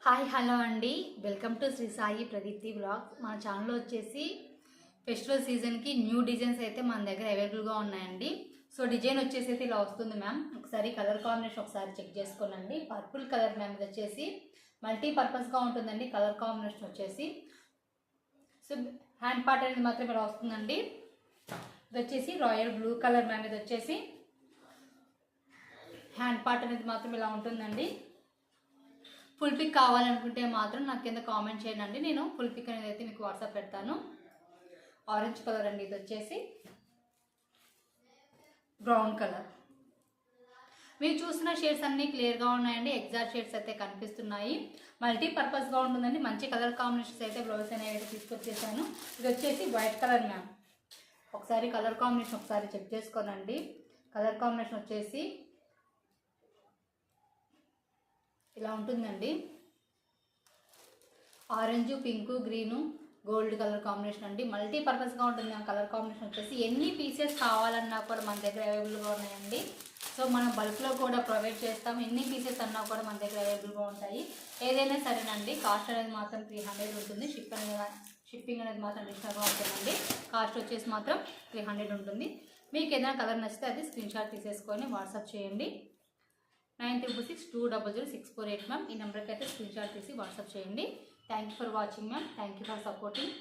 Hi hello అండి, welcome to Shri Sai Pradeepti blogs. మన ఛానల్లో వచ్చేసి ఫెస్టివల్ సీజన్కి న్యూ డిజైన్స్ అయితే మన దగ్గర అవైలబుల్గా ఉన్నాయండి. సో డిజైన్ వచ్చేసి అయితే ఇలా వస్తుంది మ్యామ్. ఒకసారి కలర్ కాంబినేషన్ ఒకసారి చెక్ చేసుకోనండి. పర్పుల్ కలర్ మ్యామ్, ఇది వచ్చేసి మల్టీపర్పస్గా ఉంటుందండి. కలర్ కాంబినేషన్ వచ్చేసి సో హ్యాండ్ పార్ట్ అనేది మాత్రం ఇలా వస్తుందండి. ఇది వచ్చేసి రాయల్ బ్లూ కలర్ మ్యామ్. ఇది వచ్చేసి హ్యాండ్ పార్ట్ అనేది మాత్రం ఇలా ఉంటుందండి. ఫుల్ పిక్ కావాలనుకుంటే మాత్రం నాకు కింద కామెంట్ చేయండి. నేను ఫుల్ పిక్ అనేది అయితే మీకు వాట్సాప్ పెడతాను. ఆరెంజ్ కలర్ అండి. ఇది వచ్చేసి బ్రౌన్ కలర్. మీరు చూసిన షేడ్స్ అన్నీ క్లియర్గా ఉన్నాయండి. ఎగ్జాక్ట్ షేడ్స్ అయితే కనిపిస్తున్నాయి. మల్టీపర్పస్గా ఉంటుందండి. మంచి కలర్ కాంబినేషన్స్ అయితే బ్లౌజ్ అనేవి అయితే తీసుకొచ్చేసాను. ఇది వచ్చేసి వైట్ కలర్ మ్యామ్. ఒకసారి కలర్ కాంబినేషన్ ఒకసారి చెక్ చేసుకోనండి. కలర్ కాంబినేషన్ వచ్చేసి ఇలా ఉంటుందండి. Orange, pink, green, gold colour combination అండి. మల్టీపర్పస్గా ఉంటుంది ఆ కలర్ కాంబినేషన్ వచ్చేసి. ఎన్ని పీసెస్ కావాలన్నా కూడా మన దగ్గర అవైలబుల్గా ఉన్నాయండి. సో మనం బల్క్లో కూడా ప్రొవైడ్ చేస్తాం. ఎన్ని పీసెస్ అన్నా కూడా మన దగ్గర అవైలబుల్గా ఉంటాయి. ఏదైనా సరేనండి. కాస్ట్ అనేది మాత్రం 300 ఉంటుంది. షిప్పింగ్ అనేది మాత్రం అడిషనల్గా ఉంటుందండి. కాస్ట్ వచ్చేసి మాత్రం 300 ఉంటుంది. మీకు ఏదైనా కలర్ నచ్చితే అది స్క్రీన్ షాట్ తీసేసుకొని వాట్సాప్ చేయండి. 9662000648 మ్యామ్. ఈ నెంబర్కి అయితే స్క్రీన్ షాట్ తీసి వాట్సాప్ చేయండి. Thank you for watching ma'am. Thank you for supporting.